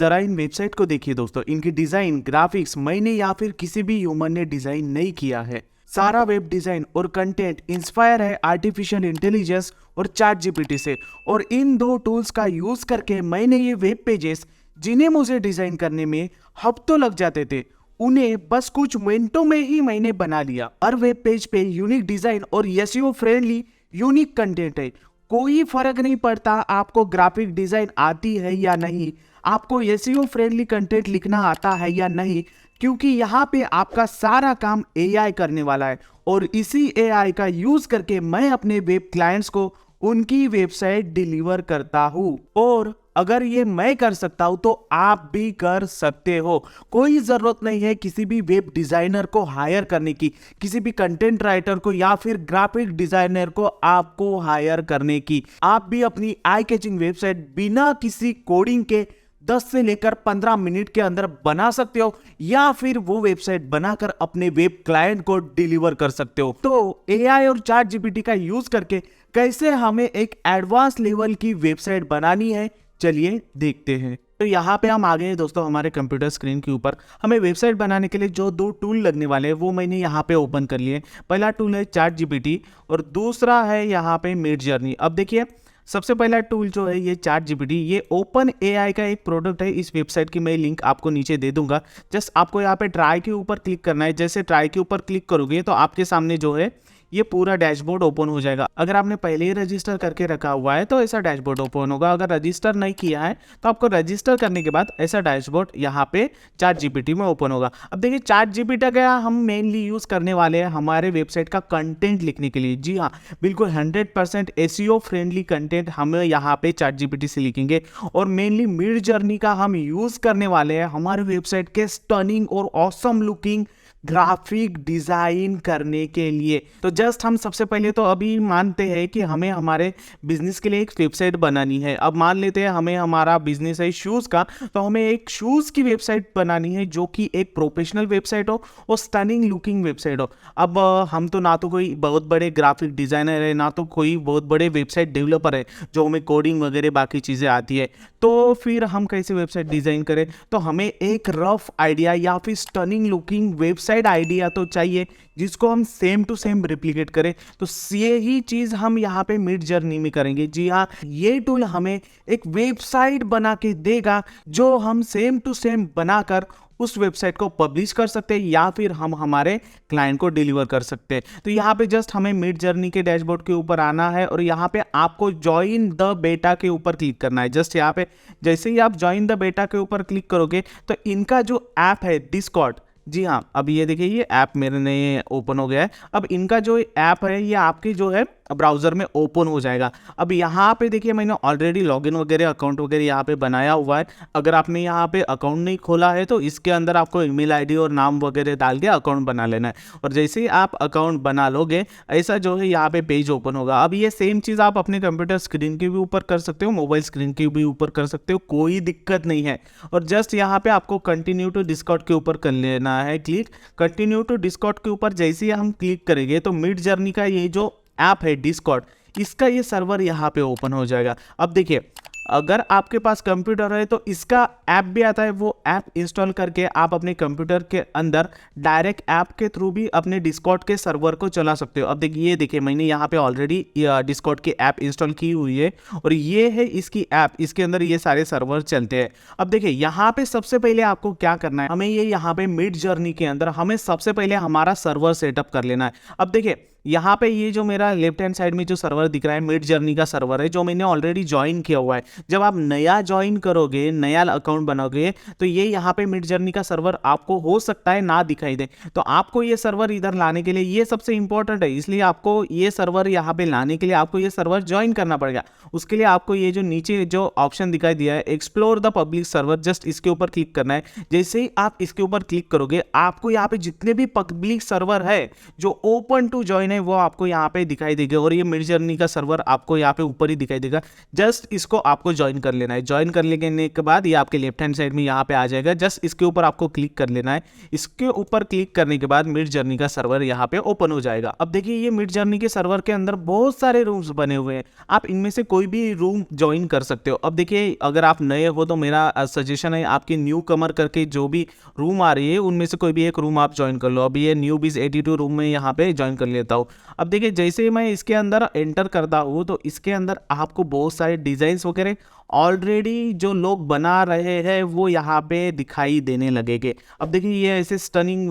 जरा इन वेबसाइट को देखिए दोस्तों, इनकी डिजाइन ग्राफिक्स मैंने या फिर किसी भी ह्यूमन ने डिजाइन नहीं किया है। सारा वेब डिजाइन और कंटेंट इंस्पायर है आर्टिफिशियल इंटेलिजेंस और चैट जीपीटी से। और इन दो टूल्स का यूज करके मैंने ये वेब पेजेस जिन्हें मुझे डिजाइन करने में हफ्तों लग जाते थे, उन्हें बस कुछ मिनटों में ही मैंने बना लिया। हर वेब पेज पे यूनिक डिजाइन और एसईओ फ्रेंडली यूनिक कंटेंट है। कोई फर्क नहीं पड़ता आपको ग्राफिक डिजाइन आती है या नहीं, आपको एसईओ फ्रेंडली कंटेंट लिखना आता है या नहीं, क्योंकि यहाँ पे आपका सारा काम एआई करने वाला है। और इसी एआई का यूज करके मैं अपने वेब क्लाइंट्स को उनकी वेबसाइट डिलीवर करता हूँ। और अगर ये मैं कर सकता हूं तो आप भी कर सकते हो। कोई जरूरत नहीं है किसी भी वेब डिजाइनर को हायर करने की, किसी भी कंटेंट राइटर को या फिर ग्राफिक डिजाइनर को आपको हायर करने की। आप भी अपनी आई कैचिंग वेबसाइट बिना किसी कोडिंग के 10 से लेकर 15 मिनट के अंदर बना सकते हो, या फिर वो वेबसाइट बनाकर अपने वेब क्लाइंट को डिलीवर कर सकते हो। तो एआई और चैट जीपीटी का यूज करके कैसे हमें एक एडवांस लेवल की वेबसाइट बनानी है, चलिए देखते हैं। तो यहाँ पे हम आ गए हैं दोस्तों हमारे कंप्यूटर स्क्रीन के ऊपर। हमें वेबसाइट बनाने के लिए जो दो टूल लगने वाले हैं वो मैंने यहाँ पे ओपन कर लिए। पहला टूल है चैट जीपीटी और दूसरा है यहाँ पे मिड जर्नी। अब देखिए, सबसे पहला टूल जो है ये चैट जीपीटी, ये ओपन एआई का एक प्रोडक्ट है। इस वेबसाइट की मैं लिंक आपको नीचे दे दूंगा। जस्ट आपको यहाँ पे ट्राई के ऊपर क्लिक करना है। जैसे ट्राई के ऊपर क्लिक करोगे तो आपके सामने जो है ये पूरा डैशबोर्ड ओपन हो जाएगा। अगर आपने पहले ही रजिस्टर करके रखा हुआ है तो ऐसा डैशबोर्ड ओपन होगा। अगर रजिस्टर नहीं किया है तो आपको रजिस्टर करने के बाद ऐसा डैशबोर्ड यहाँ पे चैट जीपीटी में ओपन होगा। अब देखिए, चैट जीपीटी का हम मेनली यूज करने वाले हैं हमारे वेबसाइट का कंटेंट लिखने के लिए। जी हाँ, बिल्कुल 100% एसईओ फ्रेंडली कंटेंट हम यहाँ पे चैट जीपीटी से लिखेंगे। और मेनली मिड जर्नी का हम यूज करने वाले हैं हमारे वेबसाइट के स्टनिंग और ऑसम लुकिंग ग्राफिक डिजाइन करने के लिए। तो जस्ट हम सबसे पहले तो अभी मानते हैं कि हमें हमारे बिजनेस के लिए एक वेबसाइट बनानी है। अब मान लेते हैं हमें हमारा बिजनेस है शूज़ का, तो हमें एक शूज़ की वेबसाइट बनानी है जो कि एक प्रोफेशनल वेबसाइट हो और स्टनिंग लुकिंग वेबसाइट हो। अब हम तो ना तो कोई बहुत बड़े ग्राफिक डिज़ाइनर है, ना तो कोई बहुत बड़े वेबसाइट डेवलपर है जो हमें कोडिंग वगैरह बाकी चीज़ें आती है। तो फिर हम कैसे वेबसाइट डिज़ाइन करें? तो हमें एक रफ आइडिया या फिर स्टनिंग लुकिंग वेबसाइट आइडिया तो चाहिए जिसको हम सेम टू सेम रिप्लिकेट करें। तो यही चीज़ हम यहाँ पे मिड जर्नी में करेंगे। जी हाँ, ये टूल हमें एक वेबसाइट बना के देगा जो हम सेम टू सेम बनाकर उस वेबसाइट को पब्लिश कर सकते हैं या फिर हम हमारे क्लाइंट को डिलीवर कर सकते हैं। तो यहाँ पे जस्ट हमें मिड जर्नी के डैशबोर्ड के ऊपर आना है और यहाँ पे आपको ज्वाइन द बेटा के ऊपर क्लिक करना है। जस्ट यहाँ पे जैसे ही आप ज्वाइन द बेटा के ऊपर क्लिक करोगे तो इनका जो ऐप है डिस्कॉर्ड, जी हाँ, अब ये देखिए ये ऐप मेरे ने ओपन हो गया है। अब इनका जो ऐप है ये आपके जो है ब्राउज़र में ओपन हो जाएगा। अब यहाँ पे देखिए मैंने ऑलरेडी लॉगिन वगैरह अकाउंट वगैरह यहाँ पे बनाया हुआ है। अगर आपने यहाँ पे अकाउंट नहीं खोला है तो इसके अंदर आपको ईमेल आईडी और नाम वगैरह डाल के अकाउंट बना लेना है। और जैसे ही आप अकाउंट बना लोगे ऐसा जो है यहाँ पे पेज ओपन होगा। अब ये सेम चीज़ आप अपने कंप्यूटर स्क्रीन के भी ऊपर कर सकते हो, मोबाइल स्क्रीन के भी ऊपर कर सकते हो, कोई दिक्कत नहीं है। और जस्ट यहाँ पे आपको कंटिन्यू टू डिस्कॉर्ड के ऊपर कर लेना है क्लिक। कंटिन्यू टू डिस्कॉर्ड के ऊपर जैसे ही हम क्लिक करेंगे तो मिड जर्नी का ये जो ऐप है डिस्कॉर्ड, इसका ये सर्वर यहाँ पे ओपन हो जाएगा। अब देखिए, अगर आपके पास कंप्यूटर है तो इसका ऐप भी आता है, वो ऐप इंस्टॉल करके आप अपने कंप्यूटर के अंदर डायरेक्ट ऐप के थ्रू भी अपने डिस्कॉर्ड के सर्वर को चला सकते हो। अब देखिए मैंने यहाँ पे ऑलरेडी डिस्कॉर्ड की ऐप इंस्टॉल की हुई है और ये है इसकी ऐप, इसके अंदर ये सारे सर्वर चलते हैं। अब देखिए यहाँ पे सबसे पहले आपको क्या करना है, हमें ये यहाँ पे मिड जर्नी के अंदर हमें सबसे पहले हमारा सर्वर सेटअप कर लेना है। अब देखिए यहाँ पे ये जो मेरा लेफ्ट हैंड साइड में जो सर्वर दिख रहा है मिड जर्नी का सर्वर है जो मैंने ऑलरेडी ज्वाइन किया हुआ है। जब आप नया ज्वाइन करोगे, नया अकाउंट बनाओगे तो ये यहाँ पे मिड जर्नी का सर्वर आपको हो सकता है ना दिखाई दे। तो आपको ये सर्वर इधर लाने के लिए ये सबसे इंपॉर्टेंट है, इसलिए आपको ये सर्वर यहाँ पे लाने के लिए आपको ये सर्वर ज्वाइन करना पड़ेगा। उसके लिए आपको ये जो नीचे जो ऑप्शन दिखाई दिया है explore the public server, just इसके ऊपर क्लिक करना है। जैसे ही आप इसके ऊपर क्लिक करोगे आपको यहाँ पे जितने भी पब्लिक सर्वर है जो ओपन टू ज्वाइन है वो आपको यहाँ पे दिखाई देगा और ये मिडजर्नी का सर्वर आपको यहाँ पे ऊपर ही दिखाई देगा। जस्ट इसको आपको ज्वाइन कर लेना है। ज्वाइन कर लेने के बाद ये आपके लेफ्ट हैंड साइड में यहाँ पे आ जाएगा। जस्ट इसके ऊपर आपको क्लिक कर लेना है। इसके ऊपर क्लिक करने के बाद मिडजर्नी का सर्वर यहाँ पे ओपन हो जाएगा। अब देखिए ये मिडजर्नी के सर्वर के अंदर बहुत सारे रूम्स बने हुए हैं, आप इनमें से कोई भी रूम ज्वाइन कर सकते हो। अब देखिए अगर आप नए हो तो मेरा सजेशन है आपकी न्यू कमर करके जो भी रूम आ रही है उनमें से कोई भी एक रूम आप ज्वाइन कर लो। अभी ये न्यू बीस 82 रूम में यहाँ पे ज्वाइन कर लेता हूँ। अब देखिए जैसे मैं इसके अंदर एंटर करता हूँ तो इसके अंदर आपको बहुत सारे डिजाइन्स वगैरह ऑलरेडी जो लोग बना रहे हैं वो यहाँ पे दिखाई देने लगेंगे। अब देखिए ये ऐसे स्टनिंग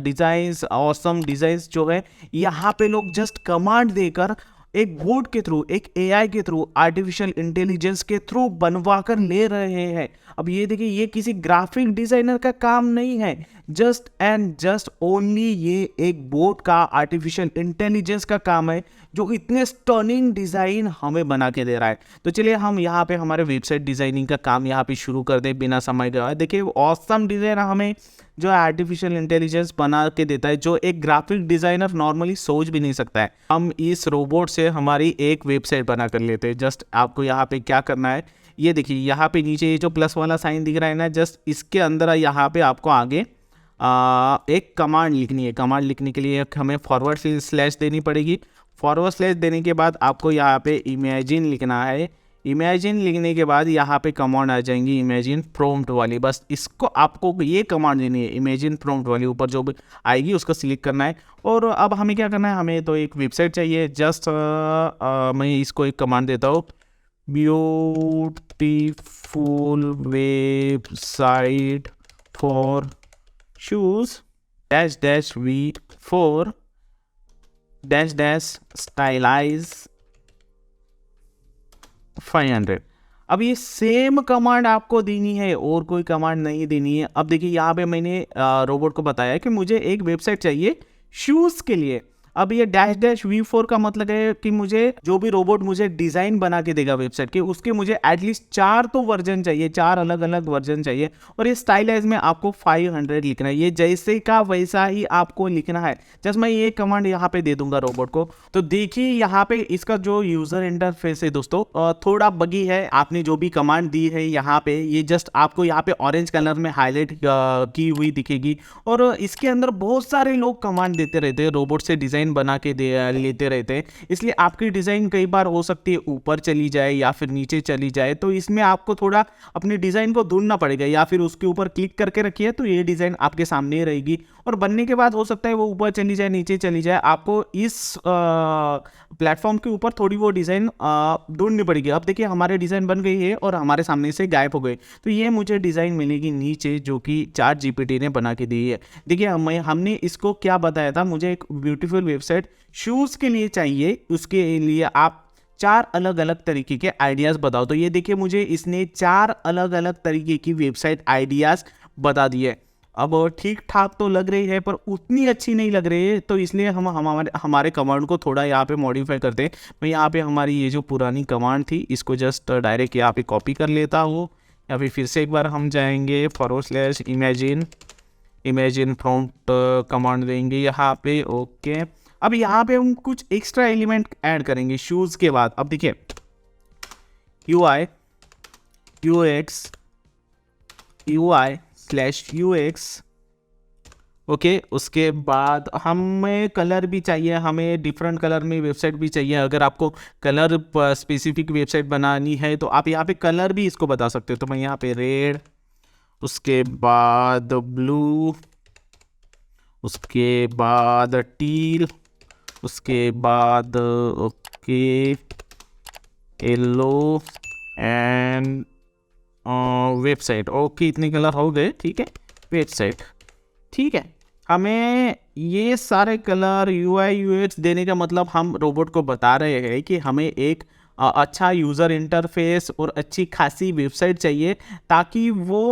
डिजाइन्स, ऑसम डिजाइन्स जो है यहाँ पे लोग जस्ट कमांड देकर एक बोर्ड के थ्रू, एक एआई के थ्रू, आर्टिफिशियल इंटेलिजेंस के थ्रू बनवा कर ले रहे हैं। अब ये देखिए ये किसी ग्राफिक डिजाइनर का काम नहीं है, जस्ट एंड जस्ट ओनली ये एक बोर्ड का आर्टिफिशियल इंटेलिजेंस का काम है जो इतने स्टनिंग डिजाइन हमें बना के दे रहा है। तो चलिए हम यहाँ पे हमारे वेबसाइट डिजाइनिंग का काम यहाँ पे शुरू कर दे बिना समय गवाए। देखिए ऑसम डिजाइन हमें जो आर्टिफिशियल इंटेलिजेंस बना के देता है, जो एक ग्राफिक डिजाइनर नॉर्मली सोच भी नहीं सकता है। हम इस रोबोट से हमारी एक वेबसाइट बना कर लेते हैं। जस्ट आपको यहाँ पे क्या करना है, ये देखिए यहाँ पे नीचे ये जो प्लस वाला साइन दिख रहा है ना, जस्ट इसके अंदर यहाँ पे आपको आगे एक कमांड लिखनी है। कमांड लिखने के लिए हमें फॉरवर्ड स्लैश देनी पड़ेगी। फॉरवर्ड स्लैश देने के बाद आपको यहाँ पे इमेजिन लिखना है। इमेजिन लिखने के बाद यहाँ पे कमांड आ जाएंगी इमेजिन प्रॉम्प्ट वाली। बस इसको आपको ये कमांड देनी है, इमेजिन प्रॉम्प्ट वाली, ऊपर जो भी आएगी उसको सिलेक्ट करना है। और अब हमें क्या करना है, हमें तो एक वेबसाइट चाहिए। जस्ट मैं इसको एक कमांड देता हूँ, beautiful website for shoes dash dash v for dash dash stylize 500। अब ये सेम कमांड आपको देनी है और कोई कमांड नहीं देनी है। अब देखिए यहाँ पे मैंने रोबोट को बताया कि मुझे एक वेबसाइट चाहिए शूज़ के लिए। अब ये डैश डैश V4 का मतलब है कि मुझे जो भी रोबोट मुझे डिज़ाइन बना के देगा वेबसाइट के, उसके मुझे एटलीस्ट 4 तो वर्जन चाहिए, 4 अलग अलग वर्जन चाहिए। और ये स्टाइलाइज में आपको 500 लिखना है, ये जैसे का वैसा ही आपको लिखना है। जस्ट मैं ये कमांड यहाँ पे दे दूंगा रोबोट को। तो देखिए यहाँ पे इसका जो यूज़र इंटरफेस है दोस्तों थोड़ा बगी है। आपने जो भी कमांड दी है यहाँ पे, ये जस्ट आपको यहाँ पे ऑरेंज कलर में हाईलाइट की हुई दिखेगी। और इसके अंदर बहुत सारे लोग कमांड देते रहते हैं, रोबोट से डिज़ाइन बना के लेते रहते हैं, इसलिए आपकी डिज़ाइन कई बार हो सकती है ऊपर चली जाए या फिर नीचे चली जाए। तो इसमें आपको थोड़ा अपनी डिज़ाइन को ढूंढना पड़ेगा, या फिर उसके ऊपर क्लिक करके रखिए तो ये डिज़ाइन आपके सामने रहेगी। और बनने के बाद हो सकता है वो ऊपर चली जाए, नीचे चली जाए, आपको इस प्लेटफॉर्म के ऊपर थोड़ी वो डिज़ाइन ढूंढनी पड़ेगी। अब देखिए हमारे डिज़ाइन बन गई है और हमारे सामने से गायब हो गए। तो ये मुझे डिज़ाइन मिलेगी नीचे जो कि ChatGPT ने बना के दी है। देखिए हमने इसको क्या बताया था, मुझे एक ब्यूटीफुल वेबसाइट शूज़ के लिए चाहिए, उसके लिए आप 4 अलग अलग तरीके के आइडियाज़ बताओ। तो ये देखिए मुझे इसने 4 अलग अलग तरीके की वेबसाइट आइडियाज़ बता दिए। अब ठीक ठाक तो लग रही है पर उतनी अच्छी नहीं लग रही है, तो इसलिए हम हमारे कमांड को थोड़ा यहाँ पे मॉडिफाई करते हैं। मैं यहाँ पे हमारी ये जो पुरानी कमांड थी इसको जस्ट डायरेक्ट यहाँ पे कॉपी कर लेता हूँ, या फिर से एक बार हम जाएंगे forward slash imagine prompt command देंगे यहाँ पे। ओके, अब यहाँ पे हम कुछ एक्स्ट्रा एलिमेंट ऐड करेंगे शूज़ के बाद। अब देखिए UI UX ओके, उसके बाद हमें कलर भी चाहिए, हमें डिफरेंट कलर में वेबसाइट भी चाहिए। अगर आपको कलर स्पेसिफिक वेबसाइट बनानी है तो आप यहाँ पे कलर भी इसको बता सकते हो। तो मैं यहाँ पे रेड, उसके बाद ब्लू, उसके बाद टील, उसके बाद okay yellow and website. Okay, इतने कलर हो गए, ठीक है। वेबसाइट, ठीक है। हमें ये सारे कलर UI UX देने का मतलब हम रोबोट को बता रहे हैं कि हमें एक अच्छा यूज़र इंटरफेस और अच्छी खासी वेबसाइट चाहिए, ताकि वो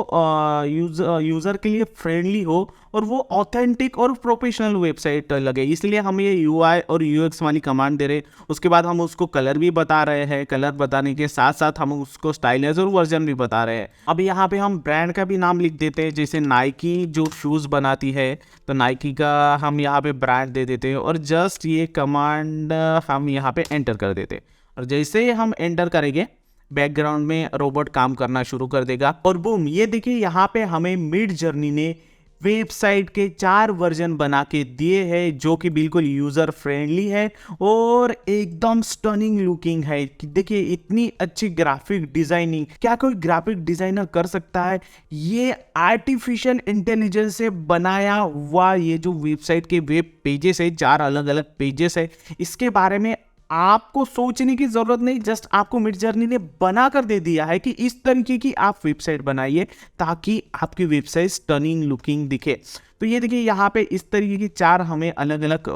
यूज़र के लिए फ्रेंडली हो और वो ऑथेंटिक और प्रोफेशनल वेबसाइट लगे। इसलिए हम ये यूआई और यूएक्स वाली कमांड दे रहे हैं। उसके बाद हम उसको कलर भी बता रहे हैं, कलर बताने के साथ साथ हम उसको स्टाइलाइजर वर्जन भी बता रहे हैं। अब यहाँ पे हम ब्रांड का भी नाम लिख देते हैं, जैसे नाइकी जो शूज़ बनाती है, तो नाइकी का हम यहाँ पे ब्रांड दे देते हैं और जस्ट ये कमांड हम यहाँ पे एंटर कर देते हैं। और जैसे ही हम एंटर करेंगे, बैकग्राउंड में रोबोट काम करना शुरू कर देगा और बूम, ये देखिए यहाँ पे हमें मिड जर्नी ने वेबसाइट के 4 वर्जन बना के दिए हैं, जो कि बिल्कुल यूज़र फ्रेंडली है और एकदम स्टनिंग लुकिंग है। कि देखिए इतनी अच्छी ग्राफिक डिज़ाइनिंग क्या कोई ग्राफिक डिज़ाइनर कर सकता है? ये आर्टिफिशियल इंटेलिजेंस से बनाया हुआ ये जो वेबसाइट के वेब पेजेस है, 4 अलग अलग पेजेस है, इसके बारे में आपको सोचने की जरूरत नहीं, जस्ट आपको मिड जर्नी ने बना कर दे दिया है कि इस तरीके की आप वेबसाइट बनाइए ताकि आपकी वेबसाइट स्टनिंग लुकिंग दिखे। तो ये देखिए यहाँ पे इस तरीके की 4 हमें अलग अलग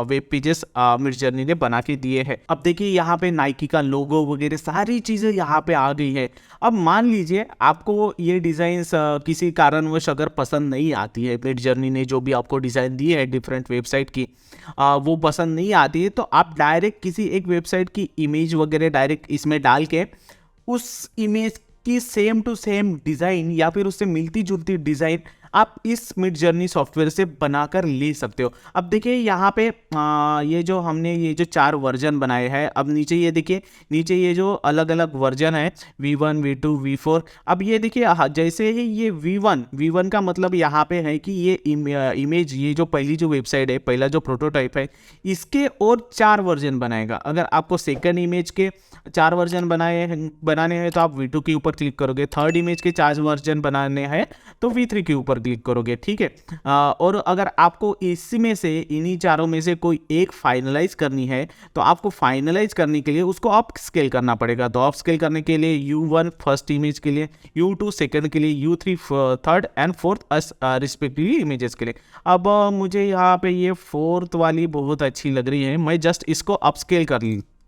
वेब पेजेस मिड जर्नी ने बना के दिए हैं। अब देखिए यहाँ पे नाइकी का लोगो वगैरह सारी चीज़ें यहाँ पे आ गई है। अब मान लीजिए आपको ये डिज़ाइन किसी कारणवश अगर पसंद नहीं आती है, मिड जर्नी ने जो भी आपको डिज़ाइन दी है डिफरेंट वेबसाइट की वो पसंद नहीं आती है, तो आप डायरेक्ट किसी एक वेबसाइट की इमेज वगैरह डायरेक्ट इसमें डाल के उस इमेज की सेम टू सेम डिज़ाइन या फिर उससे मिलती जुलती डिज़ाइन आप इस मिड जर्नी सॉफ्टवेयर से बनाकर ले सकते हो। अब देखिए यहाँ पे ये जो हमने ये जो 4 वर्जन बनाए हैं, अब नीचे ये देखिए, नीचे ये जो अलग अलग वर्जन है V1 V2 V4। अब ये देखिए जैसे ही ये V1 का मतलब यहाँ पे है कि ये इमेज, ये जो पहली जो वेबसाइट है, पहला जो प्रोटोटाइप है, इसके और 4 वर्जन बनाएगा। अगर आपको सेकंड इमेज के 4 वर्जन बनाने हैं तो आप V2 के ऊपर क्लिक करोगे, थर्ड इमेज के 4 वर्जन बनाने हैं तो V3 के ऊपर क्लिक करोगे, ठीक है। और अगर आपको इसमें से, इन्हीं चारों में से कोई एक फाइनलाइज करनी है, तो आपको फाइनलाइज करने के लिए उसको अप स्केल करना पड़ेगा। तो अप स्केल करने के लिए U1 फर्स्ट इमेज के लिए, U2 सेकंड के लिए, U3 third and fourth respectively images के लिए। अब मुझे यहाँ पे ये फोर्थ वाली बहुत अच्छी लग रही है, मैं जस्ट इसको अप स्केल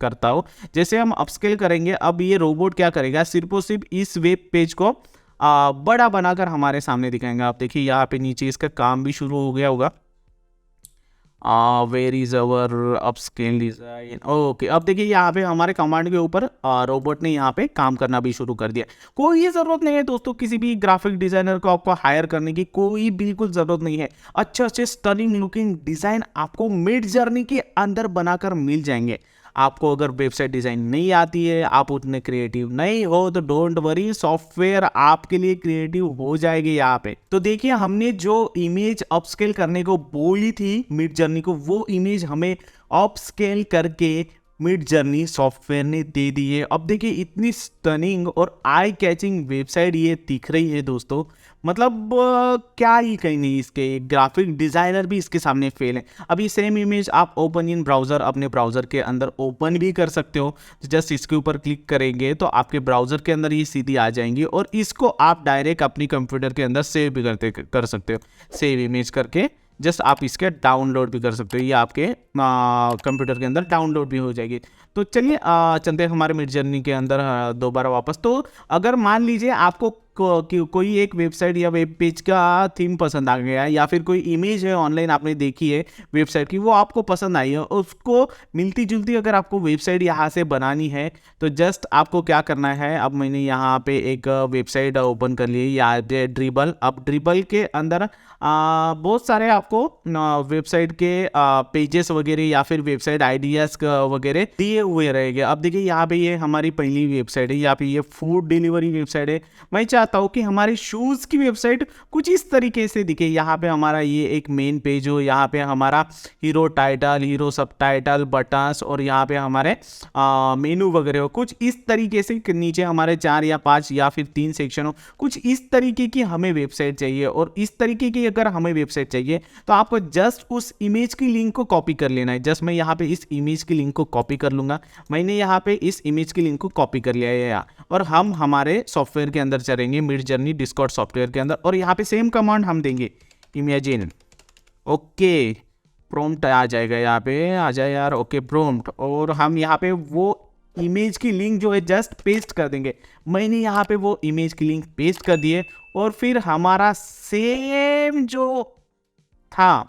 करता हूँ। जैसे हम अपस्केल करेंगे, अब ये रोबोट क्या करेगा, सिर्फ और सिर्फ इस वेब पेज को बड़ा बनाकर हमारे सामने दिखाएंगे। आप देखिए यहाँ पे नीचे इसका काम भी शुरू हो गया होगा। Where is our upscale design. Okay, अब देखिए यहाँ पे हमारे कमांड के ऊपर रोबोट ने यहाँ पे काम करना भी शुरू कर दिया। कोई ज़रूरत नहीं है दोस्तों किसी भी ग्राफिक डिजाइनर को आपको हायर करने की, कोई बिल्कुल ज़रूरत नहीं है। अच्छे स्टनिंग लुकिंग डिज़ाइन आपको मिड जर्नी के अंदर बनाकर मिल जाएंगे। आपको अगर वेबसाइट डिज़ाइन नहीं आती है, आप उतने क्रिएटिव नहीं हो, तो डोंट वरी, सॉफ्टवेयर आपके लिए क्रिएटिव हो जाएगी यहाँ पे। तो देखिए हमने जो इमेज अपस्केल करने को बोली थी मिड जर्नी को, वो इमेज हमें अपस्केल करके मिड जर्नी सॉफ्टवेयर ने दे दी है। अब देखिए इतनी स्टनिंग और आई कैचिंग वेबसाइट ये दिख रही है दोस्तों, मतलब क्या ही कहीं नहीं, इसके ग्राफिक डिज़ाइनर भी इसके सामने फेल है। अभी सेम इमेज आप ओपन इन ब्राउज़र, अपने ब्राउज़र के अंदर ओपन भी कर सकते हो। जस्ट इसके ऊपर क्लिक करेंगे तो आपके ब्राउज़र के अंदर ये सीधी आ जाएंगी और इसको आप डायरेक्ट अपनी कंप्यूटर के अंदर सेव भी कर सकते हो। सेव इमेज करके जस्ट आप इसके डाउनलोड भी कर सकते हो, ये आपके कंप्यूटर के अंदर डाउनलोड भी हो जाएगी। तो चलिए चलते हैं हमारे मिड जर्नी के अंदर दोबारा वापस। तो अगर मान लीजिए आपको कोई एक वेबसाइट या वेब पेज का थीम पसंद आ गया है, या फिर कोई इमेज है ऑनलाइन आपने देखी है वेबसाइट की, वो आपको पसंद आई है, उसको मिलती जुलती अगर आपको वेबसाइट यहाँ से बनानी है, तो जस्ट आपको क्या करना है, अब मैंने यहाँ पे एक वेबसाइट ओपन कर ली, या ड्रिबल। अब ड्रिबल के अंदर बहुत सारे आपको वेबसाइट के पेजेस वगैरह या फिर वेबसाइट आइडियाज वगैरह दिए हुए रहेंगे। अब देखिए यहाँ पे ये हमारी पहली वेबसाइट है, यहाँ पे ये फूड डिलीवरी वेबसाइट है। मैं चाहता हूँ कि हमारे शूज़ की वेबसाइट कुछ इस तरीके से दिखे। यहाँ पे हमारा ये एक मेन पेज हो, यहाँ पे हमारा हीरो टाइटल, हीरो सब टाइटल, बटन्स और यहाँ पे हमारे मेनू वगैरह हो। कुछ इस तरीके से नीचे हमारे 4 या 5 या फिर 3 सेक्शन हो, कुछ इस तरीके की हमें वेबसाइट चाहिए। और इस तरीके की अगर हमें वेबसाइट चाहिए तो आपको जस्ट उस इमेज की लिंक को कॉपी कर लेना है। जस्ट मैं यहाँ पे इस इमेज की लिंक को कॉपी कर लूँगा। मैंने यहाँ पे इस इमेज की लिंक को कॉपी कर लिया है और हम हमारे सॉफ्टवेयर के अंदर चलेंगे, मिड जर्नी डिस्कॉर्ड सॉफ्टवेयर के अंदर, और यहाँ पे सेम कमांड हम देंगे, इमेजिन। ओके, प्रॉम्प्ट आ जाएगा, यहाँ पे आ जाए यार। ओके प्रॉम्प्ट, और हम यहाँ पे वो इमेज की लिंक जो है जस्ट पेस्ट कर देंगे। मैंने यहाँ पे वो इमेज की लिंक पेस्ट कर दी है और फिर हमारा सेम जो था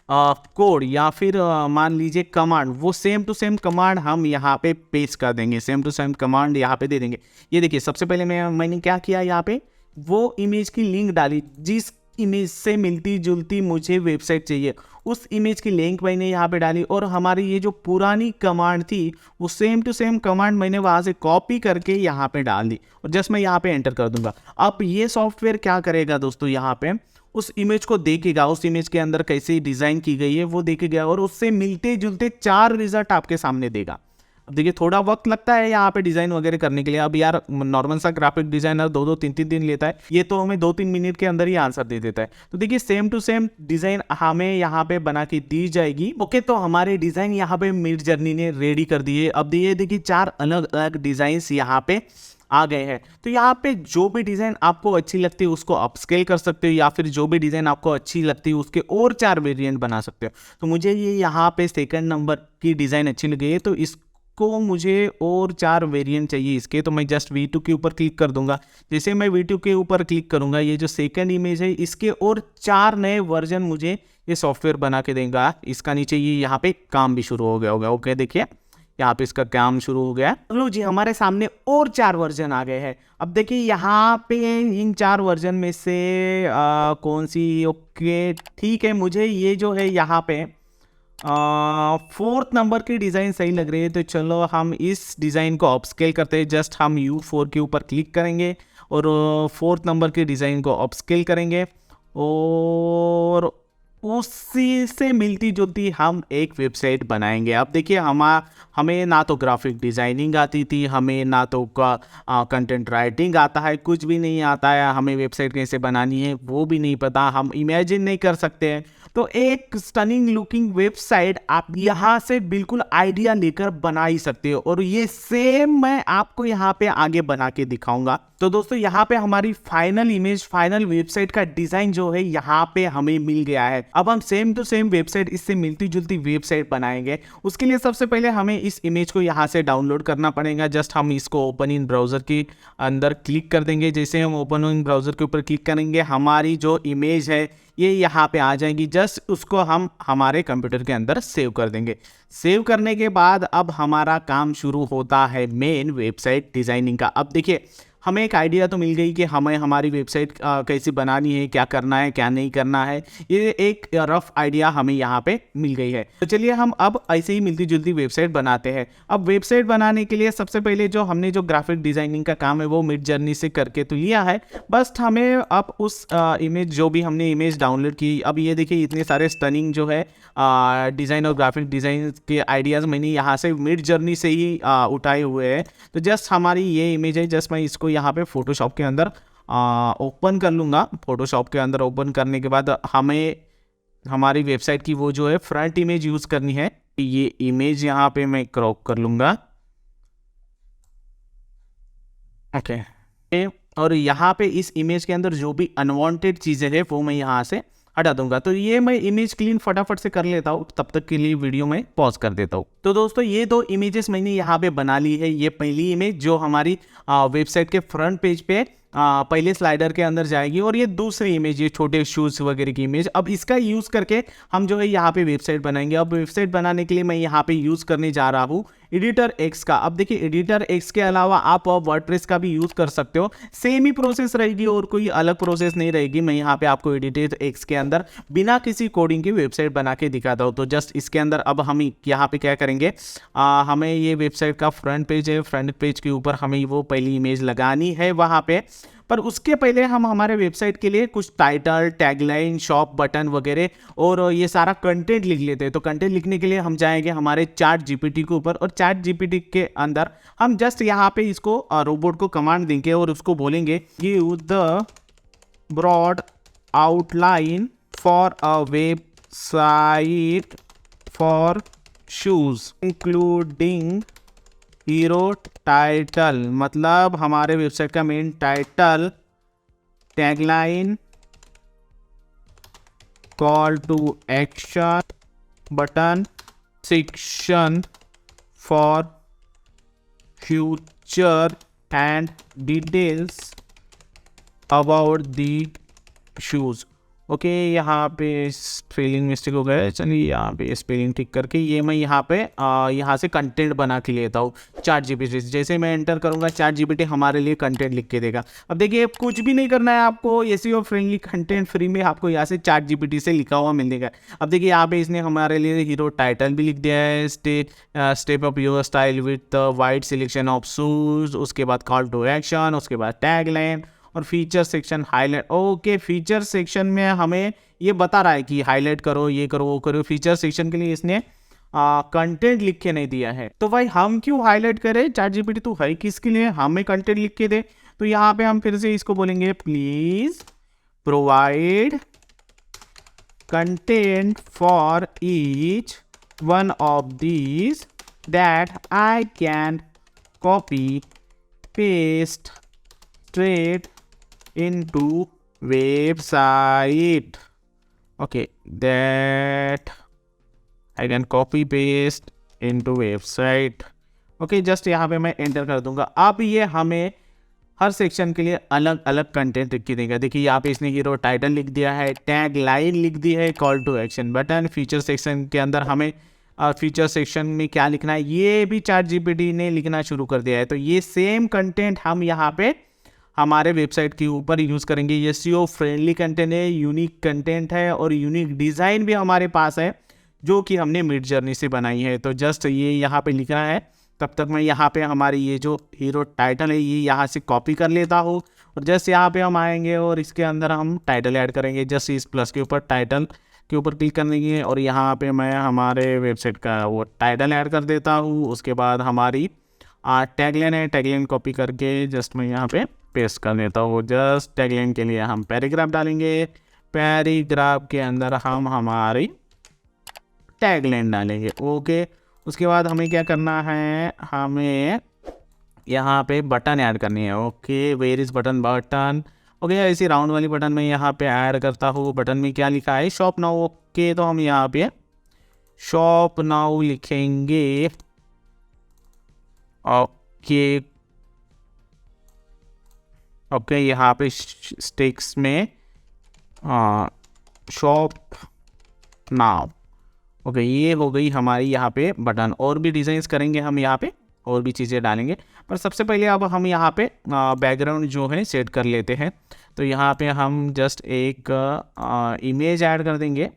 कोड या फिर मान लीजिए कमांड, वो सेम टू सेम कमांड हम यहाँ पे पेस्ट कर देंगे, सेम टू सेम कमांड यहाँ पे दे देंगे। ये देखिए सबसे पहले मैंने क्या किया, यहाँ पे वो इमेज की लिंक डाली जिस इमेज से मिलती जुलती मुझे वेबसाइट चाहिए, उस इमेज की लिंक मैंने यहाँ पे डाली और हमारी ये जो पुरानी कमांड थी वो सेम टू सेम कमांड मैंने वहाँ से कॉपी करके यहाँ पे डाल दी और जस्ट मैं यहाँ पे एंटर कर दूंगा। अब ये सॉफ्टवेयर क्या करेगा दोस्तों, यहाँ पे उस इमेज को देखेगा, उस इमेज के अंदर कैसे डिज़ाइन की गई है वो देखेगा और उससे मिलते जुलते 4 रिजल्ट आपके सामने देगा। अब देखिए थोड़ा वक्त लगता है यहाँ पे डिज़ाइन वगैरह करने के लिए। अब यार नॉर्मल सा ग्राफिक डिज़ाइनर 2-2 3-3 दिन लेता है, ये तो हमें 2-3 मिनट के अंदर ही आंसर दे देता है। तो देखिए सेम टू सेम डिज़ाइन हमें यहाँ पे बना के दी जाएगी। ओके, तो हमारे डिज़ाइन यहाँ पे मिडजर्नी ने रेडी कर दिए। अब ये देखिए 4 अलग अलग डिज़ाइन यहाँ पे आ गए हैं। तो यहाँ पे जो भी डिज़ाइन आपको अच्छी लगती है उसको अपस्केल कर सकते हो या फिर जो भी डिज़ाइन आपको अच्छी लगती है उसके और 4 वेरिएंट बना सकते हो। तो मुझे ये यहाँ पे सेकंड नंबर की डिज़ाइन अच्छी लगी है तो इसको मुझे और 4 वेरिएंट चाहिए इसके। तो मैं जस्ट V2 के ऊपर क्लिक कर दूंगा। जैसे मैं V2 के ऊपर क्लिक करूंगा, ये जो सेकंड इमेज है इसके और 4 नए वर्जन मुझे ये सॉफ्टवेयर बना के देगा। इसका नीचे ये यहाँ पे काम भी शुरू हो गया होगा। ओके, देखिए यहाँ पे इसका काम शुरू हो गया। लो जी, हमारे सामने और 4 वर्जन आ गए हैं। अब देखिए यहाँ पे इन 4 वर्जन में से कौन सी, ओके ठीक है, मुझे ये जो है यहाँ पे 4th नंबर की डिज़ाइन सही लग रही है। तो चलो हम इस डिज़ाइन को अपस्केल करते हैं। जस्ट हम U4 के ऊपर क्लिक करेंगे और 4th नंबर की डिज़ाइन को अपस्केल करेंगे और उसी से मिलती जुलती हम एक वेबसाइट बनाएंगे। अब देखिए हमें ना तो ग्राफिक डिज़ाइनिंग आती थी, हमें ना तो कंटेंट राइटिंग आता है, कुछ भी नहीं आता है। हमें वेबसाइट कैसे बनानी है वो भी नहीं पता, हम इमेजिन नहीं कर सकते हैं। तो एक स्टनिंग लुकिंग वेबसाइट आप यहाँ से बिल्कुल आइडिया लेकर बना ही सकते हो और ये सेम मैं आपको यहाँ पे आगे बना के दिखाऊंगा। तो दोस्तों यहाँ पे हमारी फाइनल इमेज, फाइनल वेबसाइट का डिज़ाइन जो है यहाँ पे हमें मिल गया है। अब हम सेम टू सेम वेबसाइट, इससे मिलती जुलती वेबसाइट बनाएंगे। उसके लिए सबसे पहले हमें इस इमेज को यहाँ से डाउनलोड करना पड़ेगा। जस्ट हम इसको ओपन इन ब्राउज़र के अंदर क्लिक कर देंगे। जैसे हम ओपन इन ब्राउज़र के ऊपर क्लिक करेंगे, हमारी जो इमेज है ये यहाँ पे आ जाएंगी। जस्ट उसको हम हमारे कंप्यूटर के अंदर सेव कर देंगे। सेव करने के बाद अब हमारा काम शुरू होता है मेन वेबसाइट डिज़ाइनिंग का। अब देखिए हमें एक आइडिया तो मिल गई कि हमें हमारी वेबसाइट कैसे बनानी है, क्या करना है, क्या नहीं करना है। ये एक रफ आइडिया हमें यहाँ पे मिल गई है। तो चलिए हम अब ऐसे ही मिलती जुलती वेबसाइट बनाते हैं। अब वेबसाइट बनाने के लिए सबसे पहले जो हमने जो ग्राफिक डिज़ाइनिंग का काम है वो मिडजर्नी से करके तो लिया है। बस हमें अब उस इमेज, जो भी हमने इमेज डाउनलोड की, अब ये देखिए इतने सारे स्टनिंग जो है डिज़ाइन और ग्राफिक डिज़ाइन के आइडियाज़ मैंने यहाँ से मिडजर्नी से ही उठाए हुए हैं। तो जस्ट हमारी ये इमेज है, जस्ट मैं इसको यहाँ पे फोटोशॉप के अंदर ओपन कर लूँगा। फोटोशॉप के अंदर ओपन करने के बाद हमें हमारी वेबसाइट की वो जो है फ्रंट इमेज यूज़ करनी है। ये इमेज यहाँ पे मैं क्रॉप कर लूँगा। ओके, और यहाँ पे इस इमेज के अंदर जो भी अनवांटेड चीज़ें हैं वो मैं यहाँ से हटा दूंगा। तो ये मैं इमेज क्लीन फटाफट से कर लेता हूँ, तब तक के लिए वीडियो में पॉज कर देता हूँ। तो दोस्तों ये 2 इमेजेस मैंने यहाँ पे बना ली है। ये पहली इमेज जो हमारी वेबसाइट के फ्रंट पेज पे पहले स्लाइडर के अंदर जाएगी और ये दूसरी इमेज, ये छोटे शूज़ वगैरह की इमेज। अब इसका यूज़ करके हम जो है यहाँ पे वेबसाइट बनाएंगे। अब वेबसाइट बनाने के लिए मैं यहाँ पे यूज़ करने जा रहा हूँ एडिटर एक्स का। अब देखिए एडिटर एक्स के अलावा आप वर्डप्रेस का भी यूज़ कर सकते हो, सेम ही प्रोसेस रहेगी और कोई अलग प्रोसेस नहीं रहेगी। मैं यहाँ पे आपको एडिटर एक्स के अंदर बिना किसी कोडिंग की वेबसाइट बना के दिखाता हूँ। तो जस्ट इसके अंदर अब हम यहाँ पे क्या करेंगे, हमें ये वेबसाइट का फ्रंट पेज है, फ्रंट पेज के ऊपर हमें वो पहली इमेज लगानी है वहाँ पे। पर उसके पहले हम हमारे वेबसाइट के लिए कुछ टाइटल, टैगलाइन, शॉप बटन वगैरह और ये सारा कंटेंट लिख लेते हैं। तो कंटेंट लिखने के लिए हम जाएंगे हमारे चैट जीपीटी के ऊपर और चैट जीपीटी के अंदर हम जस्ट यहाँ पे इसको रोबोट को कमांड देंगे और उसको बोलेंगे give the broad outline for a website for shoes including hero title, मतलब हमारे वेबसाइट का main title, tagline, call to action, button, section for future and details about the shoes। Okay यहाँ पे स्पेलिंग मिस्टेक हो गया है, चलिए यहाँ पे स्पेलिंग ठीक करके ये मैं यहाँ पे यहाँ से कंटेंट बना के लेता हूँ चैट जीपीटी से। जैसे मैं एंटर करूँगा चैट जीपीटी हमारे लिए कंटेंट लिख के देगा। अब देखिए कुछ भी नहीं करना है आपको, एसईओ फ्रेंडली कंटेंट फ्री में आपको यहाँ से चैट जीपीटी से लिखा हुआ मिलेगा। अब देखिए यहाँ पे इसने हमारे लिए हीरो टाइटल भी लिख दिया है, step up your style with wide selection of shoes, उसके बाद कॉल टू एक्शन, उसके बाद टैगलाइन और feature section highlight. Okay feature section में हमें ये बता रहा है कि हाईलाइट करो, ये करो, वो करो। फीचर सेक्शन के लिए इसने कंटेंट लिख के नहीं दिया है, तो भाई हम क्यों हाईलाइट करें? चैट जीपीटी तो है किसके लिए, हमें कंटेंट लिख के दे। तो यहाँ पे हम फिर से इसको बोलेंगे please provide content for each one of these that I can copy paste straight into website। okay that I can copy paste into website। okay just यहाँ पे मैं एंटर कर दूंगा। अब ये हमें हर सेक्शन के लिए अलग अलग कंटेंट लिख के देगा। देखिए यहाँ पे इसने हीरो टाइटल लिख दिया है, टैग लाइन लिख दी है, call to action button. Feature section के अंदर हमें फीचर सेक्शन में क्या लिखना है ये भी चैट जीपीटी ने लिखना शुरू कर दिया है। तो ये सेम कंटेंट हम यहाँ पे हमारे वेबसाइट के ऊपर यूज़ करेंगे। ये एसईओ फ्रेंडली कंटेंट है, यूनिक कंटेंट है और यूनिक डिज़ाइन भी हमारे पास है जो कि हमने मिड जर्नी से बनाई है। तो जस्ट ये यहाँ पे लिखना है, तब तक मैं यहाँ पे हमारी ये जो हीरो टाइटल है ये यहाँ से कॉपी कर लेता हूँ और जस्ट यहाँ पे हम आएंगे और इसके अंदर हम टाइटल ऐड करेंगे। जस्ट इस प्लस के ऊपर टाइटल के ऊपर क्लिक कर देंगे और यहाँ पे मैं हमारे वेबसाइट का वो टाइटल ऐड कर देता हूँ। उसके बाद हमारी टैगलाइन है, टैगलाइन कॉपी करके जस्ट मैं यहाँ पे पेस्ट कर देता हूँ। जस्ट टैगलाइन के लिए हम पैराग्राफ डालेंगे, पैराग्राफ के अंदर हम हमारी टैगलाइन डालेंगे। ओके उसके बाद हमें क्या करना है, हमें यहाँ पे बटन ऐड करनी है। Okay where is button. Okay ऐसी राउंड वाली बटन में यहाँ पे ऐड करता हूँ। बटन में क्या लिखा है, शॉप नाउ। ओके तो हम यहाँ पे शॉप नाउ लिखेंगे। ओके यहाँ पे स्टिक्स में शॉप नाउ। ओके ये हो गई हमारी यहाँ पे बटन। और भी डिज़ाइंस करेंगे हम यहाँ पे, और भी चीज़ें डालेंगे, पर सबसे पहले अब हम यहाँ पे बैकग्राउंड जो है सेट कर लेते हैं। तो यहाँ पे हम जस्ट एक इमेज ऐड कर देंगे।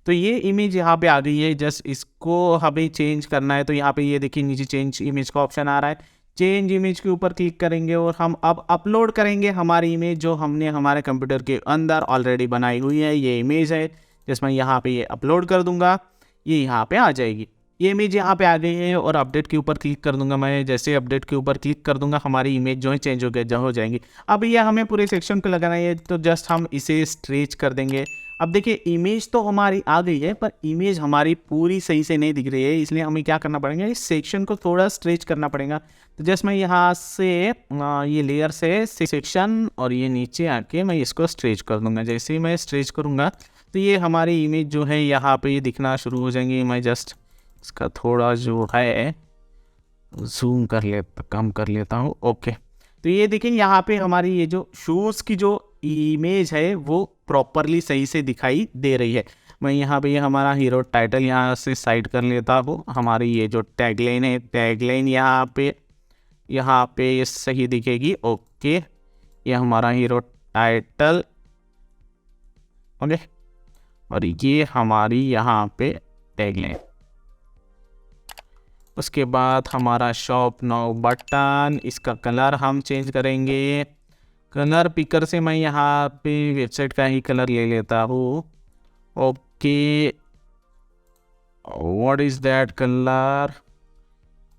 तो ये इमेज यहाँ पे आ गई है, जस्ट इसको हमें चेंज करना है। तो यहाँ पे ये देखिए नीचे चेंज इमेज का ऑप्शन आ रहा है। चेंज इमेज के ऊपर क्लिक करेंगे और हम अब अपलोड करेंगे हमारी इमेज जो हमने हमारे कंप्यूटर के अंदर ऑलरेडी बनाई हुई है। ये इमेज है जिसमें यहाँ पे ये अपलोड कर दूंगा, ये यहाँ पे आ जाएगी। ये इमेज यहाँ पे आ गई है और अपडेट के ऊपर क्लिक कर दूंगा मैं। जैसे अपडेट के ऊपर क्लिक कर दूंगा हमारी इमेज जो है चेंज हो जाएंगी। अब ये हमें पूरे सेक्शन को लगाना है, तो जस्ट हम इसे स्ट्रेच कर देंगे। अब देखिए इमेज तो हमारी आ गई है, पर इमेज हमारी पूरी सही से नहीं दिख रही है, इसलिए हमें क्या करना पड़ेगा, इस सेक्शन को थोड़ा स्ट्रेच करना पड़ेगा। तो जस्ट मैं यहाँ से ये लेयर से सेक्शन और ये नीचे आके मैं इसको स्ट्रेच कर दूंगा। जैसे ही मैं स्ट्रेच करूँगा तो ये हमारी इमेज जो है यहाँ पे दिखना शुरू हो जाएंगी। मैं जस्ट इसका थोड़ा जो है जूम कम कर लेता हूँ। ओके तो ये देखिए यहाँ पे हमारी ये जो शूज़ की जो इमेज है वो प्रॉपरली सही से दिखाई दे रही है। मैं यहाँ पे ये हमारा हीरो टाइटल यहाँ से साइड कर लेता हूँ। हमारी ये जो टैगलाइन है, टैगलाइन यहाँ पे ये सही दिखेगी। ओके ये हमारा हीरो टाइटल। ओके और ये हमारी यहाँ पे टैगलाइन। उसके बाद हमारा शॉप नाउ बटन, इसका कलर हम चेंज करेंगे। कलर पिकर से मैं यहाँ पे वेबसाइट का ही कलर ले लेता हूँ। Okay what is that colour,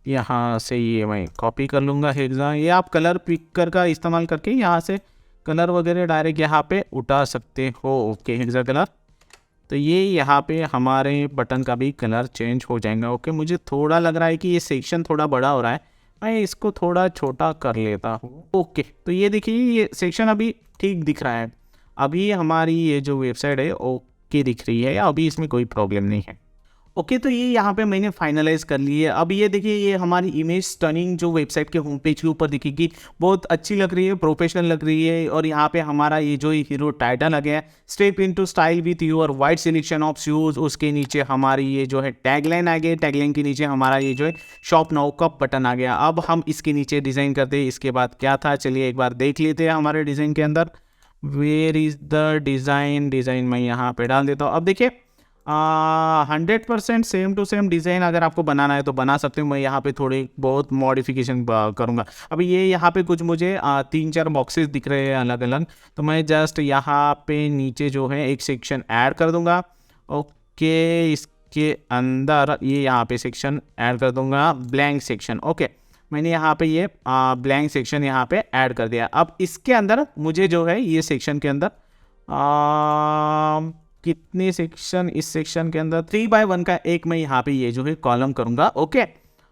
यहाँ से ये मैं कॉपी कर लूँगा एग्जाम। ये आप कलर पिकर का इस्तेमाल करके यहाँ से कलर वगैरह डायरेक्ट यहाँ पे उठा सकते हो। Okay एग्जा colour. तो ये यहाँ पे हमारे बटन का भी कलर चेंज हो जाएगा। ओके मुझे थोड़ा लग रहा है कि ये सेक्शन थोड़ा बड़ा हो रहा है, मैं इसको थोड़ा छोटा कर लेता हूँ। ओके तो ये देखिए ये सेक्शन अभी ठीक दिख रहा है। अभी हमारी ये जो वेबसाइट है ओके दिख रही है, अभी इसमें कोई प्रॉब्लम नहीं है। ओके, तो ये यहाँ पे मैंने फाइनलाइज कर ली है। अब ये देखिए, ये हमारी इमेज स्टनिंग जो वेबसाइट के होम पेज के ऊपर दिखेगी, बहुत अच्छी लग रही है, प्रोफेशनल लग रही है। और यहाँ पे हमारा ये जो हीरो टाइटल आ गया है, step into style with your wide selection of shoes. उसके नीचे हमारी ये जो है टैगलाइन आ गई, टैगलाइन के नीचे हमारा ये जो है शॉप नाउ का बटन आ गया। अब हम इसके नीचे डिज़ाइन करते हैं। इसके बाद क्या था, चलिए एक बार देख लेते हैं हमारे डिज़ाइन के अंदर। वेयर इज़ द डिज़ाइन मैं यहाँ पे डाल देता हूँ। अब देखिए 100% सेम टू सेम डिज़ाइन अगर आपको बनाना है तो बना सकते हो। मैं यहाँ पे थोड़ी बहुत मॉडिफिकेशन करूँगा। अभी ये यहाँ पे कुछ मुझे 3-4 बॉक्सेस दिख रहे हैं अलग अलग, तो मैं जस्ट यहाँ पे नीचे जो है एक सेक्शन ऐड कर दूँगा। ओके, इसके अंदर ये यहाँ पे सेक्शन ऐड कर दूँगा, ब्लैंक सेक्शन। ओके, मैंने यहाँ पे ये ब्लैंक सेक्शन यहाँ पे ऐड कर दिया। अब इसके अंदर मुझे जो है ये सेक्शन के अंदर कितने सेक्शन, इस सेक्शन के अंदर 3x1 का एक मैं यहाँ पे ये जो है कॉलम करूँगा। ओके,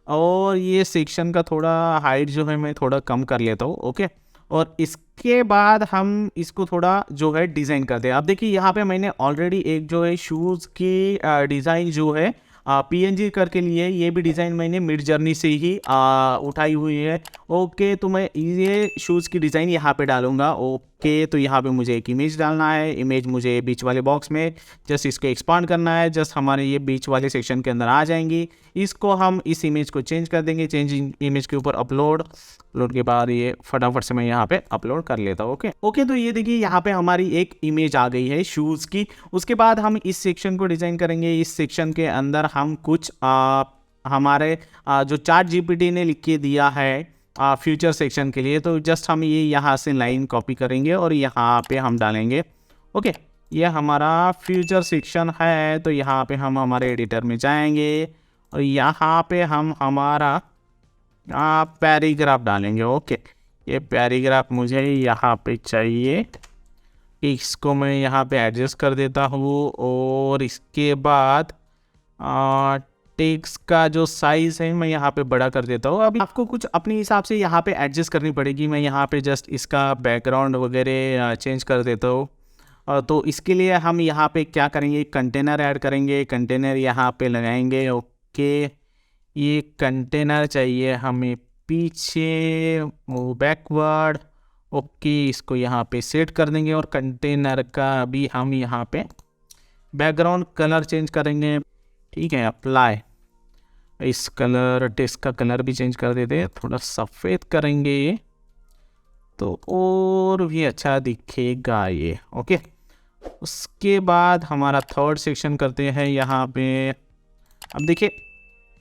और ये सेक्शन का थोड़ा हाइट जो है मैं थोड़ा कम कर लेता हूँ। ओके, और इसके बाद हम इसको थोड़ा जो है डिज़ाइन करते हैं। अब देखिए यहाँ पे मैंने ऑलरेडी एक जो है शूज़ की डिज़ाइन जो है PNG करके लिए, ये भी डिज़ाइन मैंने मिड जर्नी से ही उठाई हुई है। ओके, तो मैं ये शूज़ की डिज़ाइन यहाँ पे डालूँगा। ओके, तो यहाँ पे मुझे एक इमेज डालना है। इमेज मुझे बीच वाले बॉक्स में जस्ट इसको एक्सपांड करना है। जस्ट हमारे ये बीच वाले सेक्शन के अंदर आ जाएंगी। इसको हम इस इमेज को चेंज कर देंगे। चेंज इमेज के ऊपर अपलोड के बाद ये फटाफट से मैं यहाँ पे अपलोड कर लेता हूँ। ओके, तो ये देखिए यहाँ पे हमारी एक इमेज आ गई है शूज़ की। उसके बाद हम इस सेक्शन को डिज़ाइन करेंगे। इस सेक्शन के अंदर हम कुछ हमारे जो चैट GPT ने लिख के दिया है फ्यूचर सेक्शन के लिए, तो जस्ट हम ये यहाँ से लाइन कॉपी करेंगे और यहाँ पे हम डालेंगे। ओके, ये हमारा फ्यूचर सेक्शन है। तो यहाँ पे हम हमारे एडिटर में जाएंगे और यहाँ पे हम हमारा पैराग्राफ डालेंगे। ओके, ये पैराग्राफ मुझे यहाँ पे चाहिए। इसको मैं यहाँ पे एडजस्ट कर देता हूँ और इसके बाद टेक्स्ट का जो साइज़ है मैं यहाँ पे बड़ा कर देता हूँ। अभी आपको कुछ अपने हिसाब से यहाँ पे एडजस्ट करनी पड़ेगी। मैं यहाँ पे जस्ट इसका बैकग्राउंड वगैरह चेंज कर देता हूँ। तो इसके लिए हम यहाँ पे क्या करेंगे, कंटेनर ऐड करेंगे। कंटेनर यहाँ पे लगाएंगे। ओके, ये कंटेनर चाहिए हमें पीछे, मूव बैकवर्ड। ओके, इसको यहाँ पे सेट कर देंगे और कंटेनर का भी हम यहाँ पे बैकग्राउंड कलर चेंज करेंगे। ठीक है, अप्लाई। इस कलर टेक्स्ट का कलर भी चेंज कर देते हैं, थोड़ा सफ़ेद करेंगे ये तो और भी अच्छा दिखेगा ये। ओके, उसके बाद हमारा थर्ड सेक्शन करते हैं यहाँ पे। अब देखिए,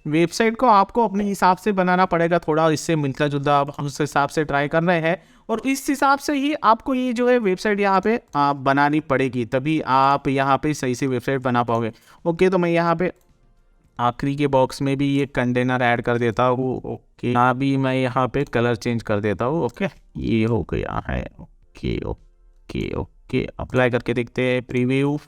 वेबसाइट को आपको अपने हिसाब से बनाना पड़ेगा, थोड़ा इससे मिलता जुलता आप उस हिसाब से ट्राई कर रहे हैं और इस हिसाब से ही आपको ये जो है वेबसाइट यहाँ पे बनानी पड़ेगी, तभी आप यहाँ पे सही से वेबसाइट बना पाओगे। ओके, तो मैं यहाँ पे आखिरी के बॉक्स में भी ये कंटेनर ऐड कर देता हूँ। ओके, अभी मैं यहाँ पे कलर चेंज कर देता हूँ। ओके, ये हो गया है। ओके ओके ओके, अप्लाई करके देखते हैं, प्रीव्यू।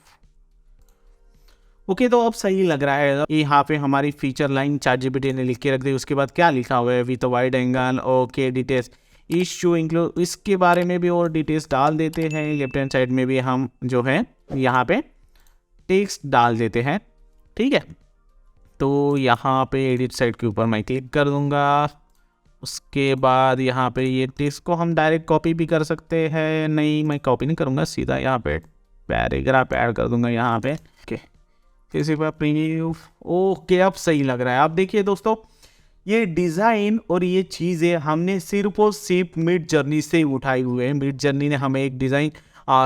ओके, तो अब सही लग रहा है। यहाँ पे हमारी फीचर लाइन चैट GPT ने लिख के रख दी। उसके बाद क्या लिखा हुआ है, with wide angle. Okay, details issue include, इसके बारे में भी और डिटेल्स डाल देते हैं। लेफ्ट हैंड साइड में भी हम जो है यहाँ पे टेक्स्ट डाल देते हैं। ठीक है, तो यहाँ पे एडिट साइड के ऊपर मैं क्लिक कर दूँगा। उसके बाद यहाँ पे ये टेक्स्ट को हम डायरेक्ट कॉपी भी कर सकते हैं। नहीं, मैं कॉपी नहीं करूँगा, सीधा यहाँ पे पैराग्राफ ऐड कर दूँगा यहाँ पे। ओके, किसी पर प्रीव्यू। ओके, अब सही लग रहा है। आप देखिए दोस्तों, ये डिज़ाइन और ये चीज़ें हमने सिर्फ और सिर्फ मिड जर्नी से उठाई हुए हैं। मिड जर्नी ने हमें एक डिज़ाइन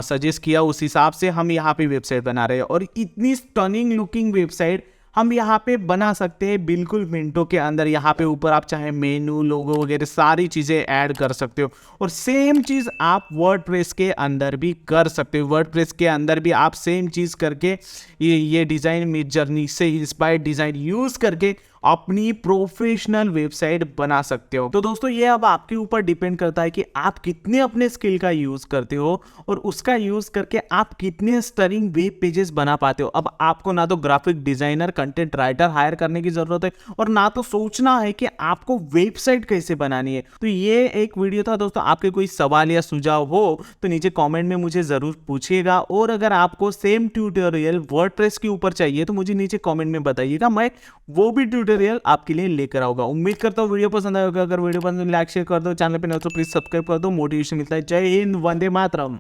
सजेस्ट किया, उस हिसाब से हम यहाँ पे वेबसाइट बना रहे हैं और इतनी स्टनिंग लुकिंग वेबसाइट हम यहाँ पे बना सकते हैं बिल्कुल मिनटों के अंदर। यहाँ पे ऊपर आप चाहे मेनू, लोगो वगैरह सारी चीज़ें ऐड कर सकते हो और सेम चीज़ आप वर्डप्रेस के अंदर भी कर सकते हो। वर्डप्रेस के अंदर भी आप सेम चीज़ करके ये डिज़ाइन मिड जर्नी से इंस्पायर्ड डिज़ाइन यूज़ करके अपनी प्रोफेशनल वेबसाइट बना सकते हो। तो दोस्तों ये अब आपके ऊपर डिपेंड करता है कि आप कितने अपने स्किल का यूज करते हो और उसका यूज करके आप कितने स्टनिंग वेब पेजेस बना पाते हो। अब आपको ना तो graphic designer, content writer hire करने की जरूरत है और ना तो सोचना है कि आपको वेबसाइट कैसे बनानी है। तो ये एक वीडियो था दोस्तों। आपके कोई सवाल या सुझाव हो तो नीचे कमेंट में मुझे जरूर पूछिएगा, और अगर आपको सेम ट्यूटोरियल वर्डप्रेस के ऊपर चाहिए तो मुझे नीचे कमेंट में बताइएगा, मैं वो भी ट्यूटोरियल आपके लिए लेकर आऊंगा। उम्मीद करता हूँ वीडियो पसंद आएगा। अगर वीडियो पसंद लाइक शेयर कर दो, चैनल पे नए तो प्लीज सब्सक्राइब कर दो। मोटिवेशन मिलता है। जय हिंद, वंदे मातरम।